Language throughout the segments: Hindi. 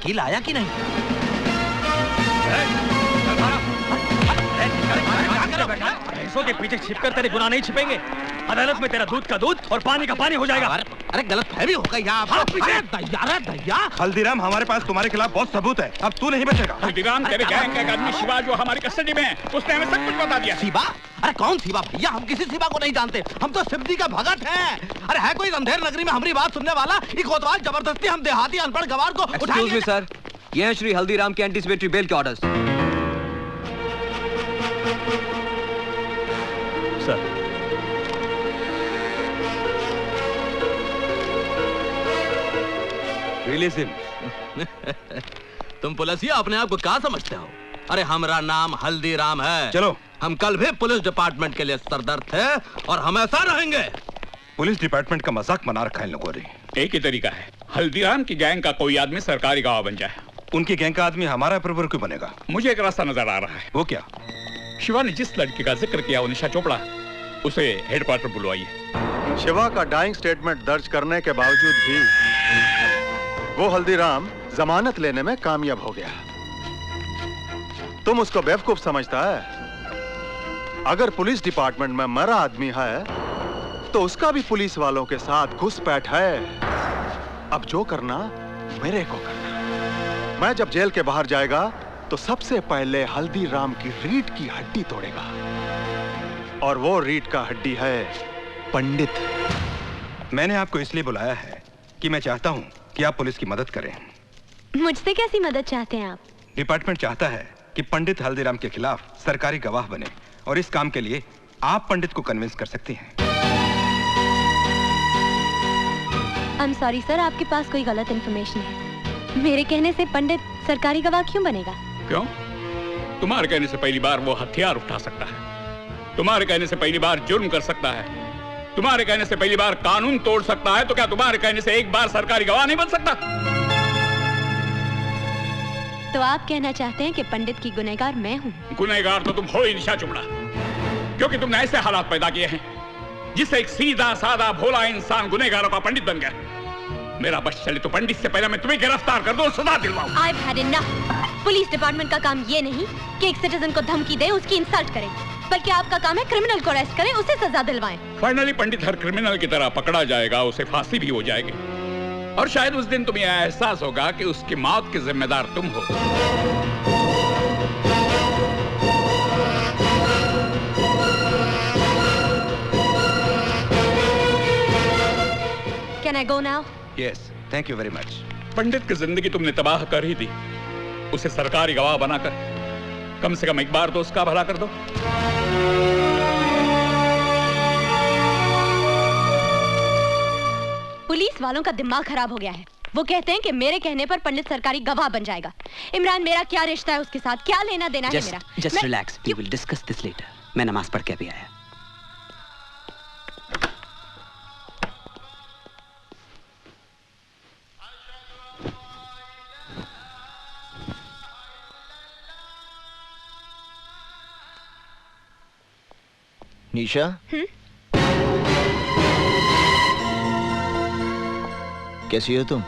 वकील आया कि नहीं? भैंसों के पीछे छिपकर तेरे गुनाह नहीं छिपेंगे। अदालत में तेरा दूध का दूध और पानी का पानी हो जाएगा। अरे गलत फहमी हो गई यहाँ। दैया हल्दीराम, हमारे पास तुम्हारे खिलाफ बहुत सबूत है, अब तू नहीं बचेगा। हल्दीराम, तेरे गैंग का एक आदमी शिवा जो हमारी कस्टडी में है, उसने हमें सब कुछ बता दिया। शिवा? अरे कौन शिवा भैया? हम किसी शिवा को नहीं जानते, हम तो शिवजी का भगत हैं। अरे है कोई अंधेर नगरी में हमारी बात सुनने वाला? ये कोतवाल जबरदस्ती हम देहाती अनपढ़ गवार को उठाएंगे। सर, ये है श्री हल्दीराम के एंटीसिपेटरी बेल के ऑर्डर्स। Sir, release him. तुम पुलिसिया अपने आप को क्या समझते हो? अरे हमारा नाम हल्दीराम है। चलो। हम कल भी पुलिस डिपार्टमेंट के लिए सरदर्द थे और हमेशा रहेंगे। पुलिस डिपार्टमेंट का मजाक बना रखा है इन लोगों ने। एक ही तरीका है, हल्दीराम की गैंग का कोई आदमी सरकारी गवाह बन जाए। उनकी गैंग का आदमी हमारा अप्रूवर क्यों बनेगा? मुझे एक रास्ता नजर आ रहा है। वो क्या? शिवा ने जिस लड़की का जिक्र किया, वो निशा चोपड़ा, उसे हेडक्वार्टर बुलवाइए। शिवा का डाइंग स्टेटमेंट दर्ज करने के बावजूद भी वो हल्दीराम जमानत लेने में कामयाब हो गया। तुम उसको बेवकूफ समझता है? अगर पुलिस डिपार्टमेंट में मरा आदमी है तो उसका भी पुलिस वालों के साथ घुसपैठ है। अब जो करना मेरे को करना। मैं जब जेल के बाहर जाएगा तो सबसे पहले हल्दीराम की रीढ़ की हड्डी तोड़ेगा, और वो रीढ़ का हड्डी है पंडित। मैंने आपको इसलिए बुलाया है कि मैं चाहता हूं कि आप पुलिस की मदद करें। मुझसे कैसी मदद चाहते हैं आप? डिपार्टमेंट चाहता है कि पंडित हल्दीराम के खिलाफ सरकारी गवाह बने, और इस काम के लिए आप पंडित को कन्विंस कर सकती हैं। आई एम सॉरी सर, आपके पास कोई गलत इन्फॉर्मेशन है। मेरे कहने से पंडित सरकारी गवाह क्यों बनेगा? क्यों? तुम्हारे कहने से पहली बार वो हथियार उठा सकता है, तुम्हारे कहने से पहली बार जुर्म कर सकता है, तुम्हारे कहने से पहली बार कानून तोड़ सकता है, तो क्या तुम्हारे कहने से एक बार सरकारी गवाह नहीं बन सकता? तो आप कहना चाहते हैं कि पंडित की गुनहगार मैं हूँ? गुनहगार तो तुम हो ही निशा चोपड़ा, क्योंकि तुमने ऐसे हालात पैदा किए हैं जिससे एक सीधा साधा भोला इंसान गुनहगारों का पंडित बन गया। मेरा बस चले तो पंडित से पहले मैं तुम्हें गिरफ्तार कर दूं और सजा दिलवाऊं। I've had enough। Police department का काम ये नहीं कि एक सिटीजन को धमकी दे, उसकी इंसल्ट करे, बल्कि आपका काम है क्रिमिनल को अरेस्ट करें, उसे सजा दिलवाएं। फाइनली पंडित हर क्रिमिनल की तरह पकड़ा जाएगा, उसे फांसी भी हो जाएगी, और शायद उस दिन तुम्हें एहसास होगा कि उसकी मौत के जिम्मेदार तुम हो। Can I go now? Yes, thank you very much. पंडित की जिंदगी तुमने तबाह कर ही दी, उसे सरकारी गवाह बनाकर कम से कम एक बार तो उसका भला कर दो। पुलिस वालों का दिमाग खराब हो गया है। वो कहते हैं कि मेरे कहने पर पंडित सरकारी गवाह बन जाएगा। इमरान, मेरा क्या रिश्ता है उसके साथ? क्या लेना देना है मेरा? Just relax. We will discuss this later. मैं नमाज पढ़ के अभी आया। निशा, कैसी हो तुम?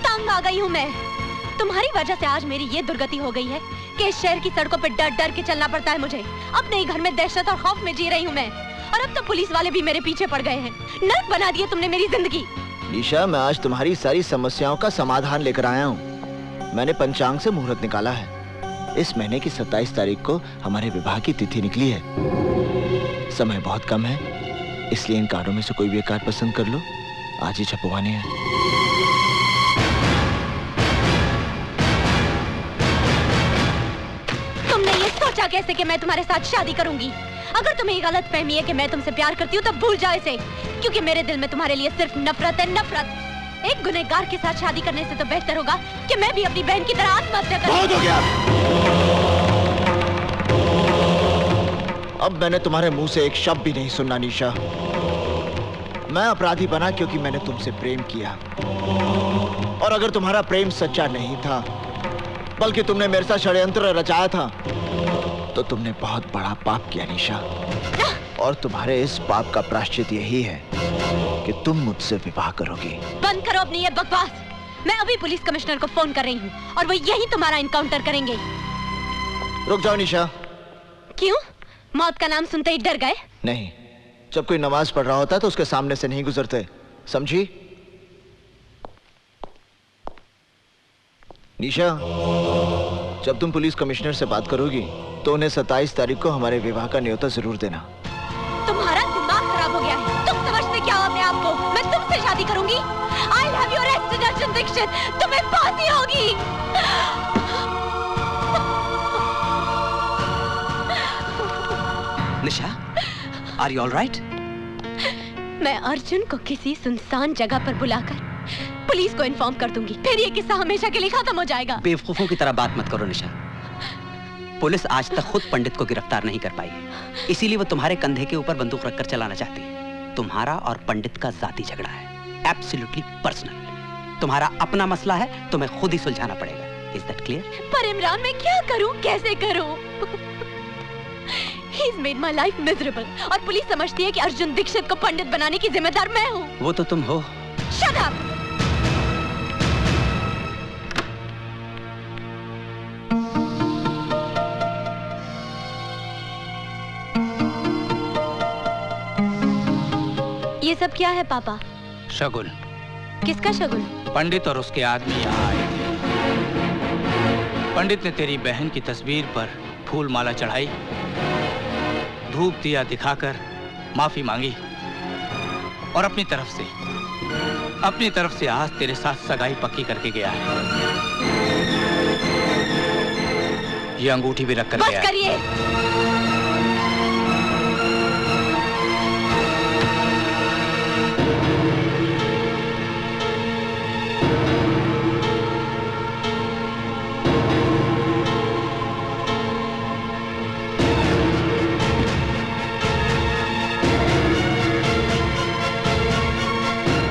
तंग आ गई हूँ मैं। तुम्हारी वजह से आज मेरी ये दुर्गति हो गई है कि इस शहर की सड़कों पर डर डर के चलना पड़ता है मुझे। अपने ही घर में दहशत और खौफ में जी रही हूँ मैं, और अब तो पुलिस वाले भी मेरे पीछे पड़ गए हैं। नर्क बना दिया तुमने मेरी जिंदगी। निशा, मैं आज तुम्हारी सारी समस्याओं का समाधान लेकर आया हूँ। मैंने पंचांग से मुहूर्त निकाला है। इस महीने की 27 तारीख को हमारे विवाह की तिथि निकली है। समय बहुत कम है, इसलिए इन कार्डों में से कोई भी एक कार्ड पसंद कर लो। आज ही छपवाने हैं। तुमने ये सोचा कैसे कि मैं तुम्हारे साथ शादी करूंगी? अगर तुम्हें गलत फहमी है कि मैं तुमसे प्यार करती हूँ, तो भूल जाओ इसे, क्योंकि मेरे दिल में तुम्हारे लिए सिर्फ नफरत है, नफरत। एक गुनहगार के साथ शादी करने से तो बेहतर होगा कि मैं भी अपनी बहन की तरह आत्महत्या करूं। बहुत हो गया। अब मैंने तुम्हारे मुंह से एक शब्द भी नहीं सुनना निशा। मैं अपराधी बना क्योंकि मैंने तुमसे प्रेम किया, और अगर तुम्हारा प्रेम सच्चा नहीं था, बल्कि तुमने मेरे साथ षड्यंत्र रचाया था, तो तुमने बहुत बड़ा पाप किया निशा। और तुम्हारे इस पाप का प्रायश्चित यही है कि तुम मुझसे विवाह करोगी। बंद करो अपनी ये बकवास। मैं अभी पुलिस कमिश्नर को फोन कर रही हूँ और वो यही तुम्हारा इनकाउंटर करेंगे। रुक जाओ निशा। क्यों? मौत का नाम सुनते ही डर गए? नहीं, जब कोई नमाज पढ़ रहा होता तो उसके सामने से नहीं गुजरते, समझी? निशा, जब तुम पुलिस कमिश्नर से बात करोगी तो उन्हें 27 तारीख को हमारे विवाह का न्योता जरूर देना। तुम्हारा दिमाग खराब हो गया है। तुम समझते क्या हो अपने आप को? मैं तुमसे शादी करूंगी। I'll have you arrested, Arjun Dixit. तुम्हें फांसी होगी। निशा, are you all right? मैं अर्जुन को किसी सुनसान जगह पर बुलाकर पुलिस को इन्फॉर्म कर दूंगी। फिर ये किस्सा हमेशा के लिए खत्म हो जाएगा। बेवकूफों की तरह बात मत करो निशा। पुलिस आज तक खुद पंडित को गिरफ्तार नहीं कर पाई, इसीलिए वो तुम्हारे कंधे के ऊपर बंदूक रखकर चलाना चाहती है। तुम्हारा और पंडित का जाती झगड़ा है, एब्सोल्युटली पर्सनल। तुम्हारा अपना मसला है, तुम्हें खुद ही सुलझाना पड़ेगा। Is that clear? पर इमरान, मैं क्या करूं, कैसे करूं? He's made my life miserable और पुलिस समझती है कि अर्जुन दीक्षित को पंडित बनाने की जिम्मेदार मैं हूँ। वो तो तुम हो। Shut up! ये सब क्या है पापा? शगुन। किसका शगुन? पंडित और उसके आदमी यहाँ आए थे। पंडित ने तेरी बहन की तस्वीर पर फूल माला चढ़ाई, धूप दिया दिखाकर माफी मांगी और अपनी तरफ से आज तेरे साथ सगाई पक्की करके गया है। ये अंगूठी भी रख कर गया है। बस करिए।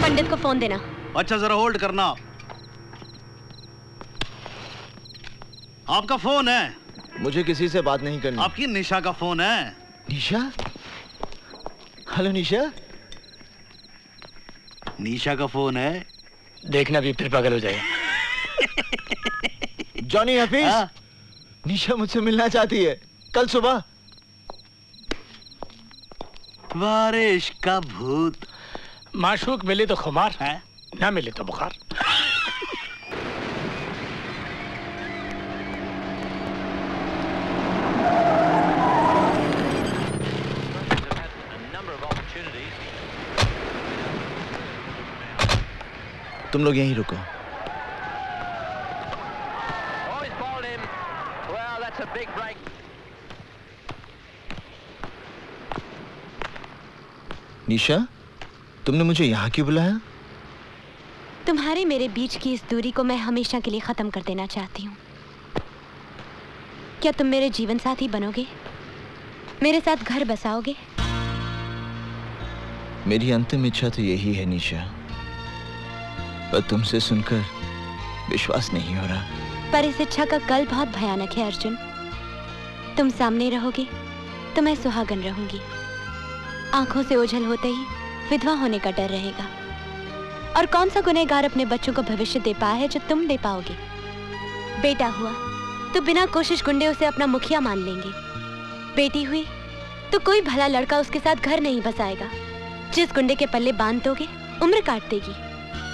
पंडित को फोन देना। अच्छा, जरा होल्ड करना। आपका फोन है? मुझे किसी से बात नहीं करनी। आपकी निशा का फोन है। निशा? हेलो निशा। निशा का फोन है। देखना भी फिर पागल हो जाएगा। जॉनी हफीज, निशा मुझसे मिलना चाहती है कल सुबह। बारिश का भूत। माशूक मिले तो खुमार है, ना मिले तो बुखार। तुम लोग यहीं रुको। निशा, तुमने मुझे यहाँ क्यों बुलाया? तुम्हारे मेरे बीच की इस दूरी को मैं हमेशा के लिए खत्म कर देना चाहती हूँ। क्या तुम मेरे जीवन साथी बनोगे? मेरे साथ घर बसाओगे? मेरी अंतिम इच्छा तो यही है निशा, पर तुमसे सुनकर विश्वास नहीं हो रहा। पर इस इच्छा का कल बहुत भयानक है अर्जुन। तुम सामने रहोगे तो मैं सुहागन रहूंगी। आंखों से ओझल होते ही विधवा होने का डर रहेगा। और कौन सा गुनहगार अपने बच्चों को भविष्य दे पाया है जो तुम दे पाओगे? बेटा हुआ तो बिना कोशिश गुंडे उसे अपना मुखिया मान लेंगे। बेटी हुई तो कोई भला लड़का उसके साथ घर नहीं बसाएगा। जिस गुंडे के पल्ले बांध दोगे उम्र काट देगी।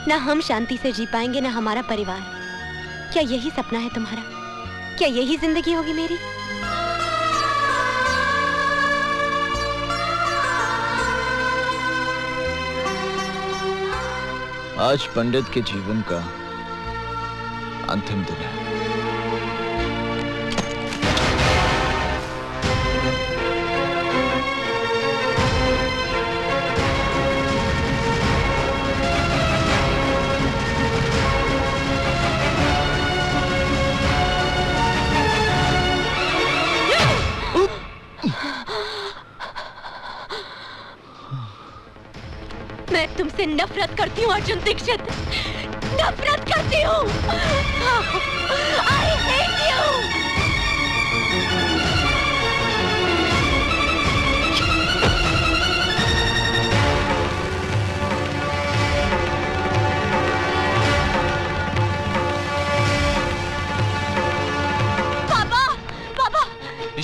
ना हम शांति से जी पाएंगे ना हमारा परिवार। क्या यही सपना है तुम्हारा? क्या यही जिंदगी होगी मेरी? आज पंडित के जीवन का अंतिम दिन है। मैं तुमसे नफरत करती हूँ अर्जुन दीक्षित, नफरत करती हूँ। I hate you।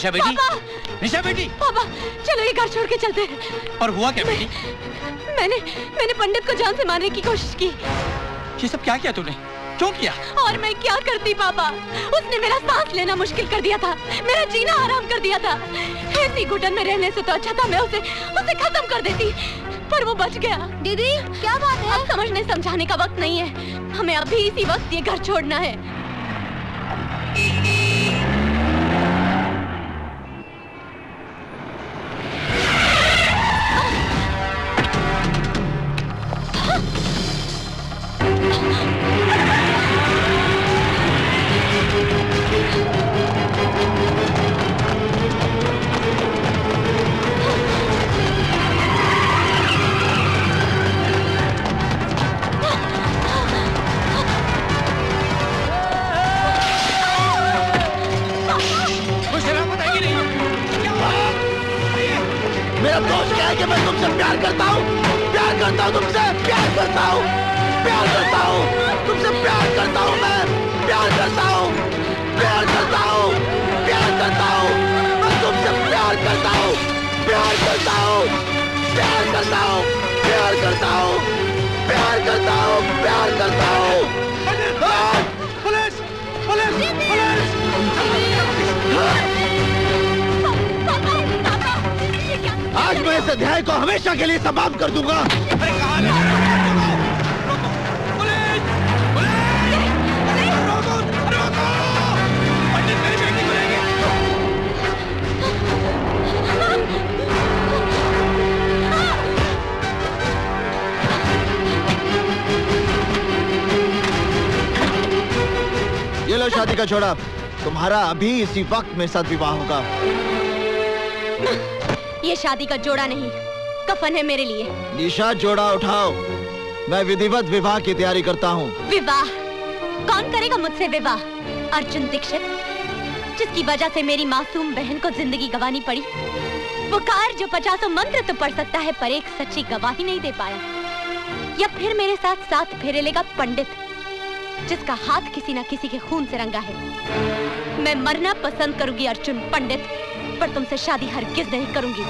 निशा बेटी, निशा बेटी। पापा चलो ये घर छोड़ के चलते हैं। और हुआ क्या बेटी? मैंने पंडित को जान से मारने की कोशिश की। ये सब क्या किया तूने? क्यों किया? और मैं क्या करती पापा, उसने मेरा सांस लेना मुश्किल कर दिया था, मेरा जीना हराम कर दिया था। ऐसी घुटन में रहने से तो अच्छा था मैं उसे खत्म कर देती, पर वो बच गया। दीदी क्या बात है? अब समझने समझाने का वक्त नहीं है, हमें अभी इसी वक्त ये घर छोड़ना है। मेरा दोष क्या है कि मैं तुमसे प्यार करता हूँ तुमसे प्यार करता हूँ तुमसे प्यार करता हूँ मैं प्यार करता हूँ मैं तुमसे प्यार करता हूँ पुलिस पुलिस पुलिस! आज मैं इस अध्याय को हमेशा के लिए समाप्त कर दूंगा। अरे कहाँ ले जा रहे हो? रोको! पुलिस! रोको! पंडित मेरी बेटी को लेंगे। ये लो शादी का जोड़ा, तुम्हारा अभी इसी वक्त मेरे साथ विवाह होगा। ये शादी का जोड़ा नहीं, कफन है मेरे लिए। निशा जोड़ा उठाओ, मैं विधिवत विवाह की तैयारी करता हूँ। विवाह? कौन करेगा मुझसे विवाह? अर्जुन दीक्षित, जिसकी वजह से मेरी मासूम बहन को जिंदगी गंवानी पड़ी। वो कार जो 50 मंत्र तो पढ़ सकता है पर एक सच्ची गवाही नहीं दे पाया। या फिर मेरे साथ 7 फेरे लेगा पंडित, जिसका हाथ किसी न किसी के खून से रंगा है। मैं मरना पसंद करूंगी अर्जुन पंडित, पर तुमसे शादी हरगिज नहीं करूंगी।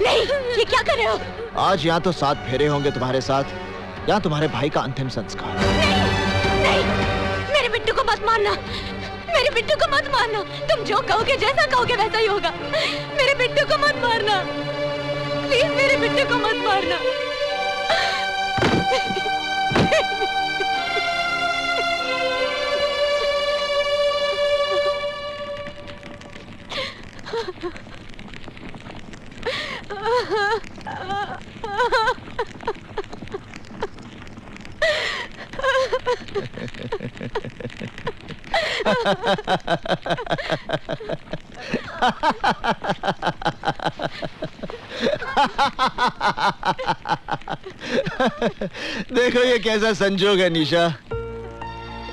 नहीं, ये क्या कर रहे हो? आज यहाँ तो 7 फेरे होंगे तुम्हारे साथ, या तुम्हारे भाई का अंतिम संस्कार। नहीं, मेरे बिट्टू को मत मारना, मेरे बिट्टू को मत मारना। तुम जो कहोगे, जैसा कहोगे वैसा ही होगा। मेरे बिट्टू को मत मारना, प्लीज मेरे बिट्टू को मत मारना। देखो ये कैसा संजोग है निशा।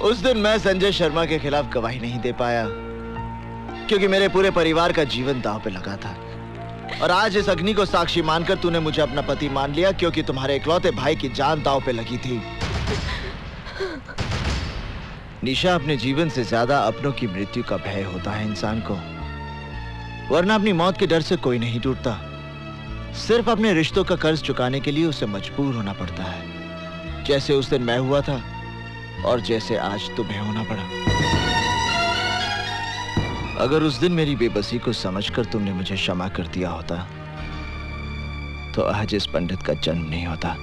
उस दिन मैं संजय शर्मा के खिलाफ गवाही नहीं दे पाया क्योंकि मेरे पूरे परिवार का जीवन दांव पे लगा था, और आज इस अग्नि को साक्षी मानकर तूने मुझे अपना पति मान लिया क्योंकि तुम्हारे इकलौते भाई की जान दांव पे लगी थी। निशा, अपने जीवन से ज्यादा अपनों की मृत्यु का भय होता है इंसान को, वरना अपनी मौत के डर से कोई नहीं टूटता। सिर्फ अपने रिश्तों का कर्ज चुकाने के लिए उसे मजबूर होना पड़ता है, जैसे उस दिन मैं हुआ था और जैसे आज तुम्हें होना पड़ा। अगर उस दिन मेरी बेबसी को समझकर तुमने मुझे क्षमा कर दिया होता तो आज इस पंडित का जन्म नहीं होता।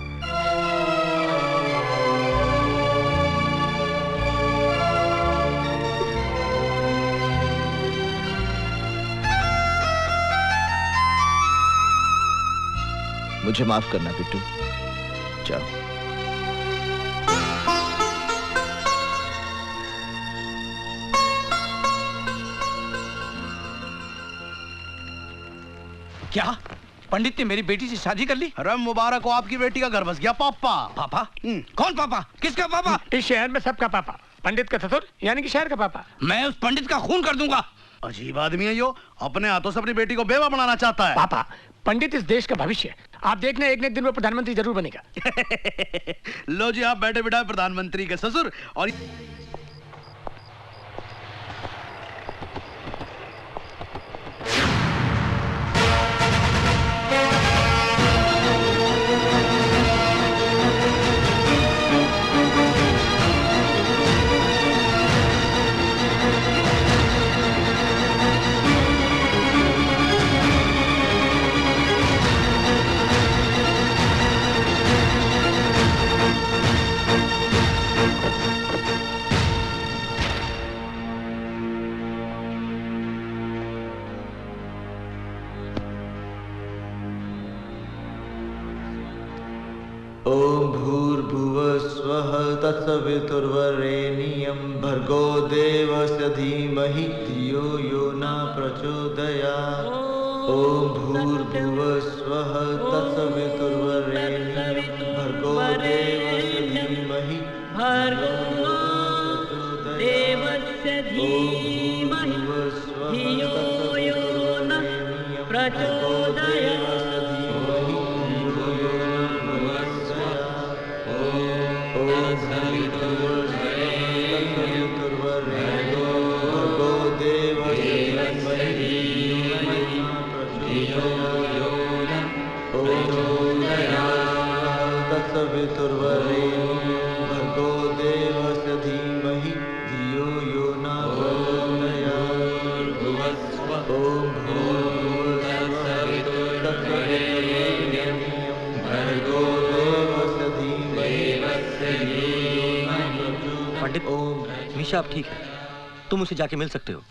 मुझे माफ करना बिट्टू, जाओ। क्या पंडित ने मेरी बेटी से शादी कर ली? अरे मुबारक हो, आपकी बेटी का घर बस गया। पापा? पापा? कौन पापा? किसका पापा? इस शहर में सबका पापा, पंडित का ससुर यानी कि शहर का पापा। मैं उस पंडित का खून कर दूंगा। अजीब आदमी है यो, अपने हाथों से अपनी बेटी को बेवा बनाना चाहता है। पापा, पंडित इस देश का भविष्य है। आप देखना एक न एक दिन वो प्रधानमंत्री जरूर बनेगा। लो जी, आप बैठे बिठाए प्रधानमंत्री के ससुर। और ओम भूर्भुवः स्वः तत्सवितुर्वरेण्यं भर्गो देवस्य धीमहि धियो यो न प्रचोदयात्। ओम भूर्भुवः स्वः तत्सवितुर्वरेण्यं भर्गो देवस्य धीमहि धियो यो न प्रचोदयात्। भर्गो देवस्य धीमहि धियो यो न प्रचोदयात्। ओम पंडित, मीशा अब ठीक है, तुम उसे जाके मिल सकते हो।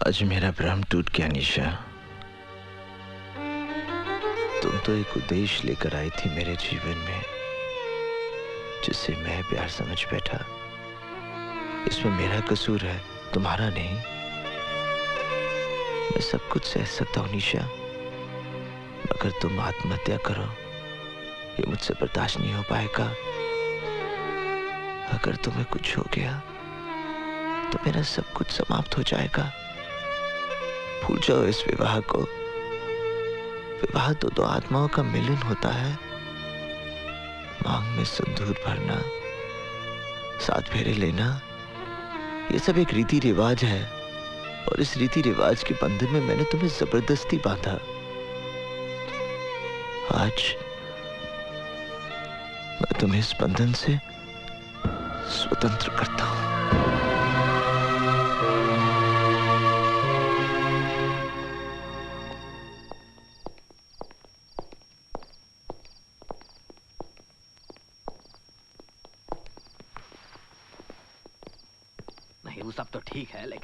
आज मेरा भ्रम टूट गया निशा। तुम तो एक उद्देश्य लेकर आई थी मेरे जीवन में, जिसे मैं प्यार समझ बैठा। इसमें मेरा कसूर है, तुम्हारा नहीं। मैं सब कुछ सह सकता हूँ निशा, मगर तुम आत्महत्या करो ये मुझसे बर्दाश्त नहीं हो पाएगा। अगर तुम्हें कुछ हो गया तो मेरा सब कुछ समाप्त हो जाएगा। भूल जाओ इस विवाह को। विवाह तो दो आत्माओं का मिलन होता है। मांग में सिंदूर भरना, 7 फेरे लेना, ये सब एक रीति रिवाज है, और इस रीति रिवाज के बंधन में मैंने तुम्हें जबरदस्ती बांधा। आज मैं तुम्हें इस बंधन से स्वतंत्र करता हूं। नहीं, वो सब तो ठीक है, लेकिन